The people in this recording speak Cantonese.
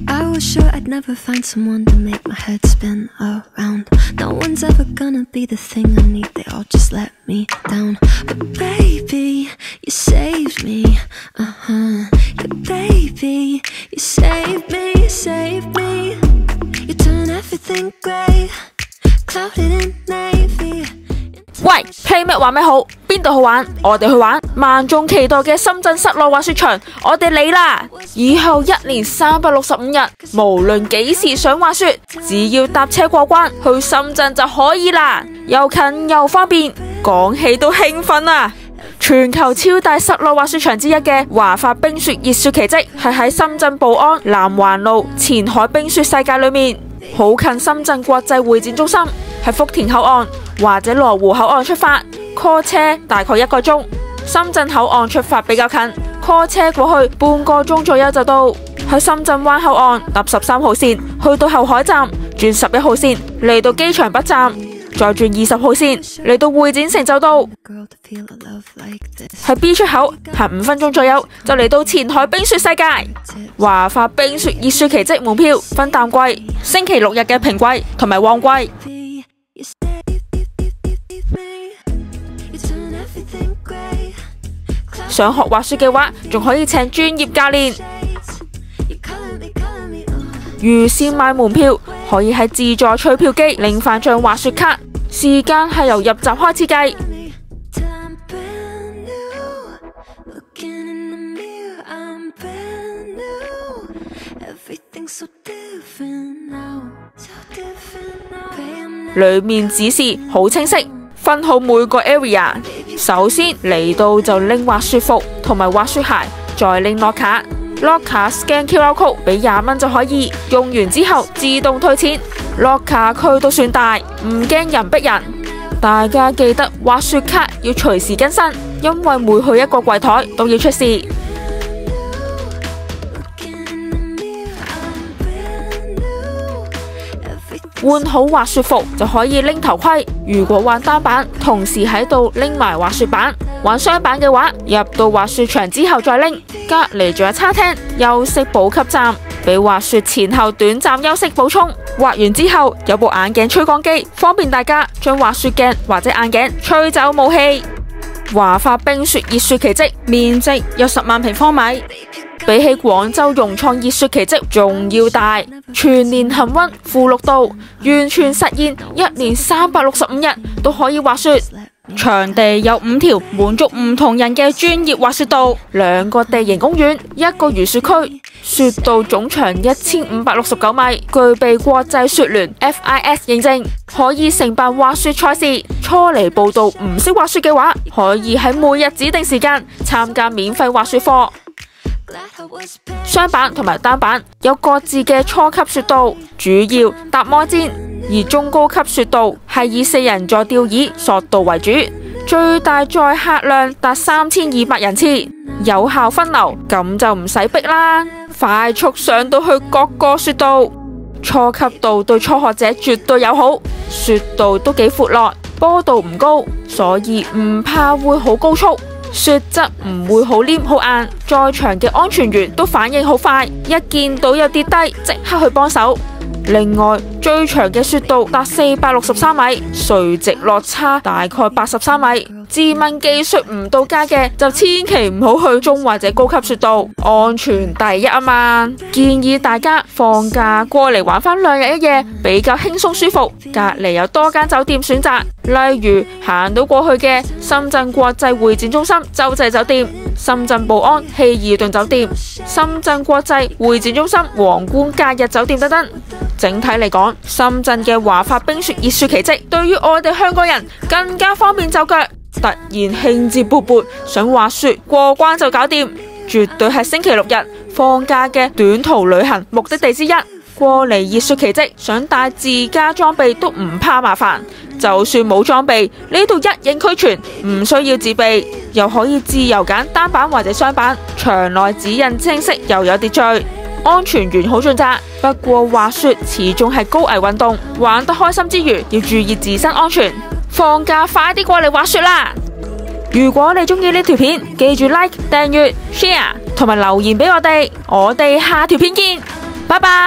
I was sure I'd never find someone to make my head spin around. No one's ever gonna be the thing I need, they all just let me down. But baby, you saved me, yeah, baby, you saved me, you saved me. You turn everything grey, clouded in navy. 喂 ，Playmate 話咩好？邊度好玩？我哋去玩！萬眾期待嘅深圳室內滑雪場，我哋嚟啦！以後1年365日，無論幾時想滑雪，只要搭車過關去深圳就可以啦，又近又方便，講起都興奮啊！全球超大室內滑雪場之一嘅華發冰雪熱雪奇蹟，係喺深圳寶安南環路前海冰雪世界裏面，好近深圳國際會展中心，喺福田口岸或者羅湖口岸出發 ，call 車大概1個鐘。深圳口岸出發比較近 ，call 車過去半個鐘左右就到。喺深圳灣口岸搭13號線，去到後海站，轉11號線嚟到機場北站，再轉20號線嚟到會展城就到。喺 B 出口行5分鐘左右就嚟到前海冰雪世界。華發冰雪熱雪奇蹟門票分淡季，星期6日嘅平季同埋旺季。想學滑雪嘅話，仲可以請專業教練。預先買門票可以喺自助取票機領翻張滑雪卡，時間係由入閘開始計。裏面指示好清晰，分好每個 area。首先嚟到就拎滑雪服同埋滑雪鞋，再拎 lock 卡。lock 卡 scan QR code 俾20蚊就可以，用完之後自動退錢。lock 卡區都算大，唔驚人逼人。大家記得滑雪卡要隨時更新，因為每去一個櫃台都要出示。換好滑雪服就可以拎頭盔。如果玩單板，同時喺度拎埋滑雪板；玩雙板嘅話，入到滑雪場之後再拎。隔籬仲有餐廳、休息補給站，俾滑雪前後短暫休息補充。滑完之後有部眼鏡吹乾機，方便大家將滑雪鏡或者眼鏡吹走霧氣。華發冰雪熱雪奇蹟面積有10萬平方米。比起廣州融創熱雪奇蹟仲要大，全年恒溫-6度，完全實現1年365日都可以滑雪。場地有5條滿足唔同人嘅專業滑雪道，2個地形公園，1個漁雪區，雪道總長1569米，具備國際雪聯 FIS 認證，可以承辦滑雪賽事。初嚟報到唔識滑雪嘅話，可以喺每日指定時間參加免費滑雪課。雙板同埋單板有各自嘅初級雪道，主要搭摩氈，而中高級雪道係以4人座吊椅索道為主，最大載客量達3200人次，有效分流，咁就唔使逼啦，快速上到去各個雪道。初級道對初學者絕對友好，雪道都幾闊落，坡度唔高，所以唔怕會好高速。雪質唔會好黏好硬，在場嘅安全員都反應好快，一見到有跌低即刻去幫手。另外，最長嘅雪道達463米，垂直落差大概83米。自問技術唔到家嘅就千祈唔好去中或者高級雪道，安全第一啊嘛！建議大家放假過嚟玩返2日1夜，比較輕鬆舒服。隔籬有多間酒店選擇，例如行到過去嘅深圳國際會展中心洲際酒店、深圳寶安希爾頓酒店、深圳國際會展中心皇冠假日酒店等等。整體嚟講，深圳嘅華發冰雪熱雪奇蹟對於我哋香港人更加方便就腳，突然興致勃勃想滑雪過關就搞掂，絕對係星期6日放假嘅短途旅行目的地之一。過嚟熱雪奇蹟想帶自家裝備都唔怕麻煩，就算冇裝備呢度一應俱全，唔需要自備，又可以自由揀單板或者雙板，場內指引清晰又有秩序。安全員好盡責，不過滑雪始終係高危運動，玩得開心之餘要注意自身安全。放假快啲過嚟滑雪啦！如果你中意呢條片，記住 like、訂閱、share 同埋留言俾我哋下條片見。拜拜。